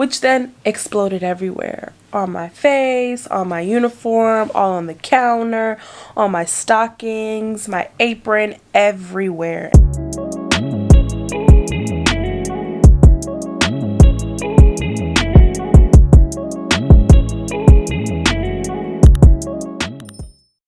which then exploded everywhere. On my face, on my uniform, all on the counter, on my stockings, my apron, everywhere.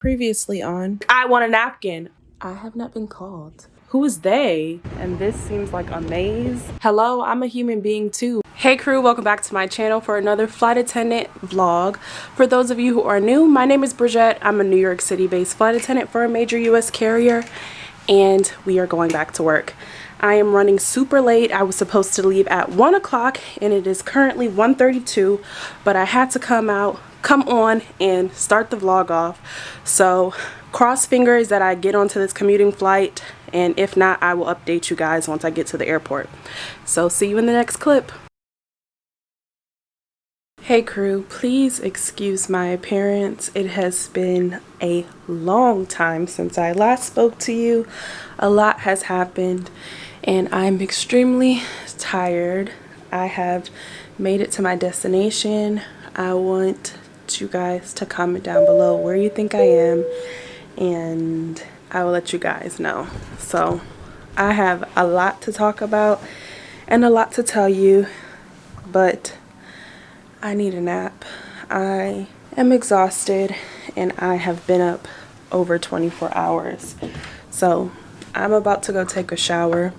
Previously on, I want a napkin. I have not been called. Who is they? And this seems like a maze. Hello, I'm a human being too. Hey crew, welcome back to my channel for another flight attendant vlog. For those of you who are new, my name is Bridget. I'm a New York City based flight attendant for a major US carrier, and we are going back to work. I am running super late. I was supposed to leave at 1 o'clock and it is currently 1:32, but I had to come on and start the vlog off. So cross fingers that I get onto this commuting flight, and if not, I will update you guys once I get to the airport. So see you in the next clip. Hey crew, please excuse my appearance. It has been a long time since I last spoke to you. A lot has happened and I'm extremely tired. I have made it to my destination. I want you guys to comment down below where you think I am, and I will let you guys know. So I have a lot to talk about and a lot to tell you, but I need a nap. I am exhausted and I have been up over 24 hours. So I'm about to go take a shower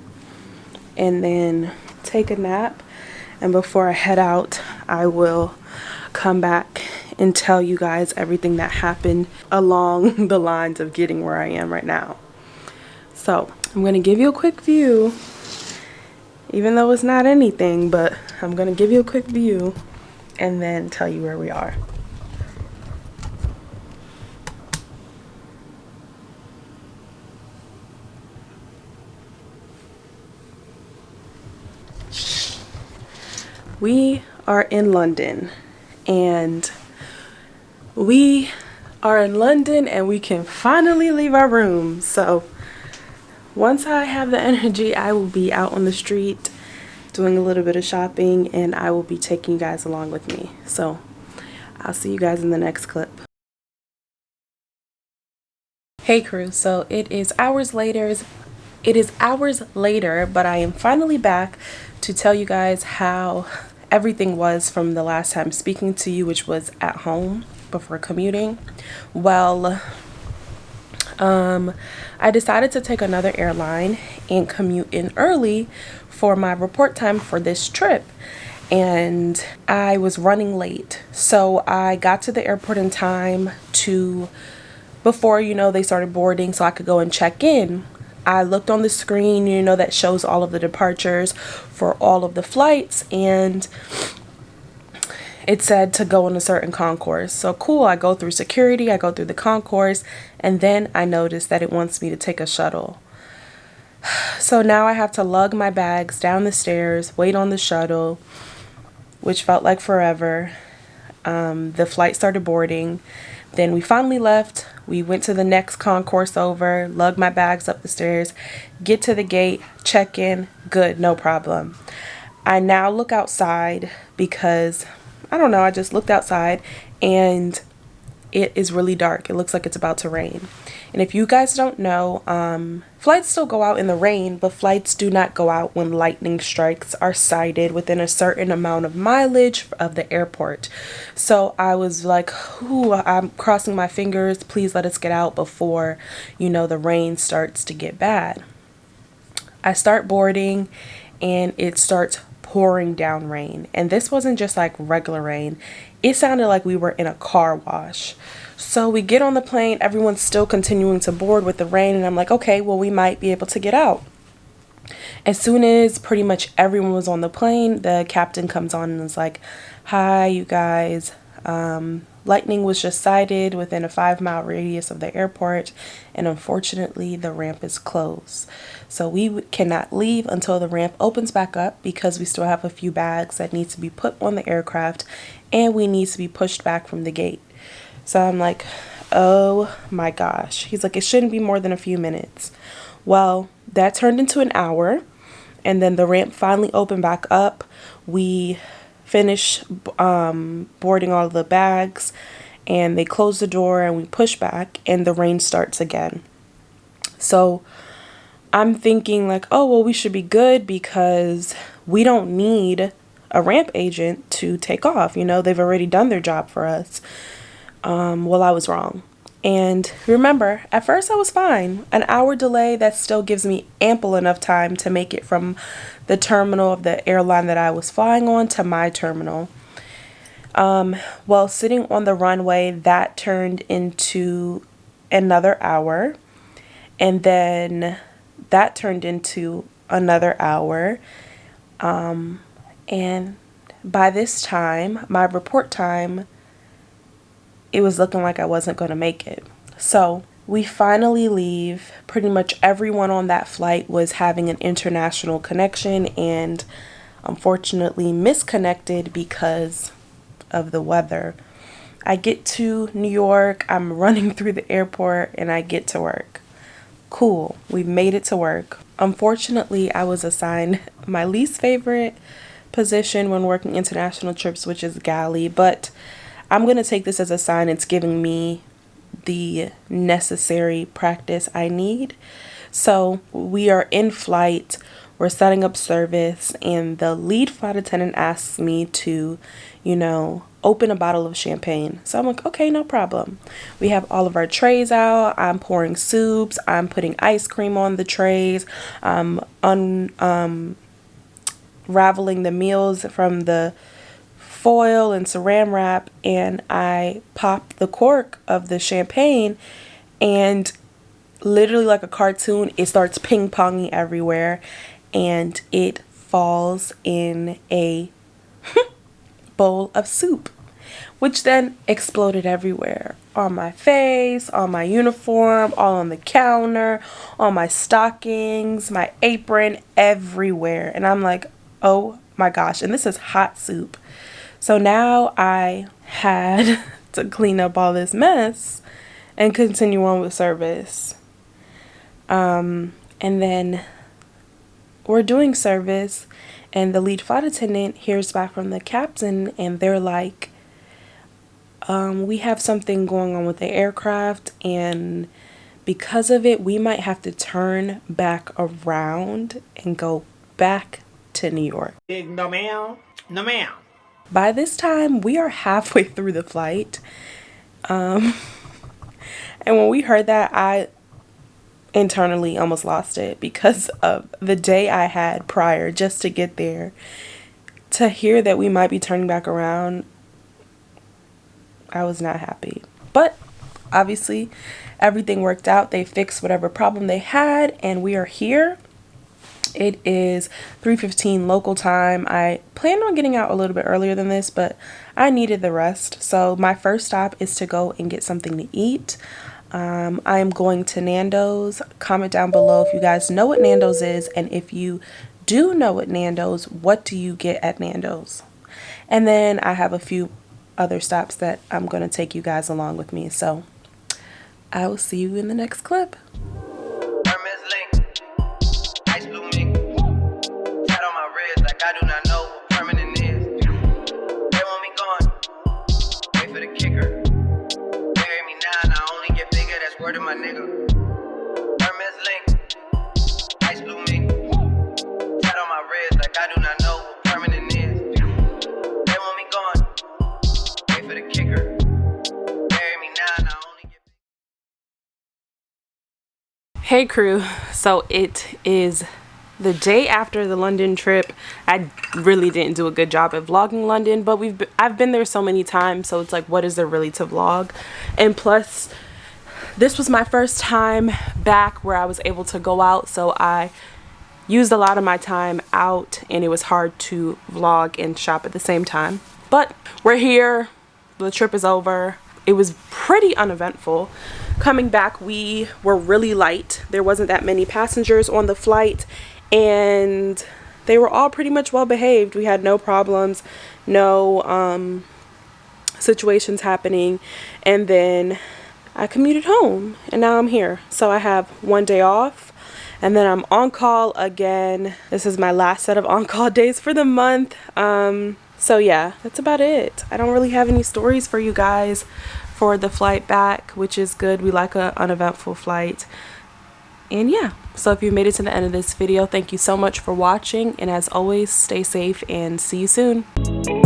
and then take a nap, and before I head out I will come back and tell you guys everything that happened along the lines of getting where I am right now. So I'm going to give you a quick view, even though it's not anything, but I'm going to give you a quick view and then tell you where we are. We are in London, and we can finally leave our room. So once I have the energy, I will be out on the street doing a little bit of shopping, and I will be taking you guys along with me. So I'll see you guys in the next clip. Hey crew, so it is hours later, but I am finally back to tell you guys how everything was from the last time speaking to you, which was at home before commuting. Well, I decided to take another airline and commute in early for my report time for this trip, and I was running late. So I got to the airport in time before they started boarding, so I could go and check in. I looked on the screen, that shows all of the departures for all of the flights, and it said to go in a certain concourse. So cool, I go through security, I go through the concourse, and then I noticed that it wants me to take a shuttle. So now I have to lug my bags down the stairs, wait on the shuttle, which felt like forever. The flight started boarding. Then we finally left. We went to the next concourse over, lug my bags up the stairs, get to the gate, check in, good, no problem. I now look outside because, I don't know, I just looked outside and it is really dark. It looks like it's about to rain. And if you guys don't know, flights still go out in the rain, but flights do not go out when lightning strikes are sighted within a certain amount of mileage of the airport. So I was like, ooh, I'm crossing my fingers. Please let us get out before, the rain starts to get bad. I start boarding and it starts pouring down rain. And this wasn't just like regular rain. It sounded like we were in a car wash. So we get on the plane, everyone's still continuing to board with the rain, and I'm like, okay, well, we might be able to get out. As soon as pretty much everyone was on the plane, the captain comes on and is like, hi, you guys. Lightning was just sighted within a 5-mile radius of the airport, and unfortunately the ramp is closed. So we cannot leave until the ramp opens back up, because we still have a few bags that need to be put on the aircraft and we need to be pushed back from the gate. So I'm like, oh my gosh. He's like, it shouldn't be more than a few minutes. Well, that turned into an hour, and then the ramp finally opened back up. We finish boarding all the bags, and they close the door and we push back and the rain starts again. So I'm thinking like, oh, well, we should be good because we don't need a ramp agent to take off. You know, they've already done their job for us. Well, I was wrong. And remember, at first I was fine. An hour delay, that still gives me ample enough time to make it from the terminal of the airline that I was flying on to my terminal. Well, sitting on the runway, that turned into another hour. And then that turned into another hour. And by this time, my report time, it was looking like I wasn't going to make it. So we finally leave. Pretty much everyone on that flight was having an international connection and unfortunately misconnected because of the weather. I get to New York, I'm running through the airport, and I get to work. Cool, we made it to work. Unfortunately, I was assigned my least favorite position when working international trips, which is galley, but I'm going to take this as a sign it's giving me the necessary practice I need. So we are in flight, we're setting up service, and the lead flight attendant asks me to, open a bottle of champagne. So I'm like, okay, no problem. We have all of our trays out. I'm pouring soups. I'm putting ice cream on the trays. I'm unraveling the meals from the foil and saran wrap, and I pop the cork of the champagne, and literally like a cartoon, it starts ping-ponging everywhere, and it falls in a bowl of soup, which then exploded everywhere, on my face, on my uniform, all on the counter, on my stockings, my apron, everywhere. And I'm like, oh my gosh, and this is hot soup. So now I had to clean up all this mess and continue on with service. And then we're doing service, and the lead flight attendant hears back from the captain, and they're like, we have something going on with the aircraft, and because of it, we might have to turn back around and go back to New York. No ma'am. No ma'am. By this time, we are halfway through the flight. And when we heard that, I internally almost lost it because of the day I had prior just to get there. To hear that we might be turning back around, I was not happy. But obviously, everything worked out. They fixed whatever problem they had, and we are here. It is 3:15 local time. I planned on getting out a little bit earlier than this, but I needed the rest. So my first stop is to go and get something to eat. I am going to Nando's. Comment down below if you guys know what Nando's is, and if you do know what Nando's, what do you get at Nando's? And then I have a few other stops that I'm going to take you guys along with me. So I will see you in the next clip. I do not know what permanent is. They want me gone. Wait for the kicker. Bury me now and I only get bigger. That's word of my nigga. Hermes link. Ice blue mink. Tat on my wrist like I do not know what permanent is. They want me gone. Wait for the kicker. Bury me now and I only get bigger. Hey crew, so it is the day after the London trip. I really didn't do a good job at vlogging London, but I've been there so many times, so it's like, what is there really to vlog? And plus, this was my first time back where I was able to go out, so I used a lot of my time out, and it was hard to vlog and shop at the same time. But we're here, the trip is over. It was pretty uneventful. Coming back, we were really light. There wasn't that many passengers on the flight, and they were all pretty much well behaved. We had no problems, no situations happening. And then I commuted home, and now I'm here. So I have one day off, and then I'm on call again. This is my last set of on-call days for the month. So yeah, that's about it. I don't really have any stories for you guys for the flight back, which is good. We like a uneventful flight. And yeah, so if you made it to the end of this video, thank you so much for watching, and as always, stay safe and see you soon.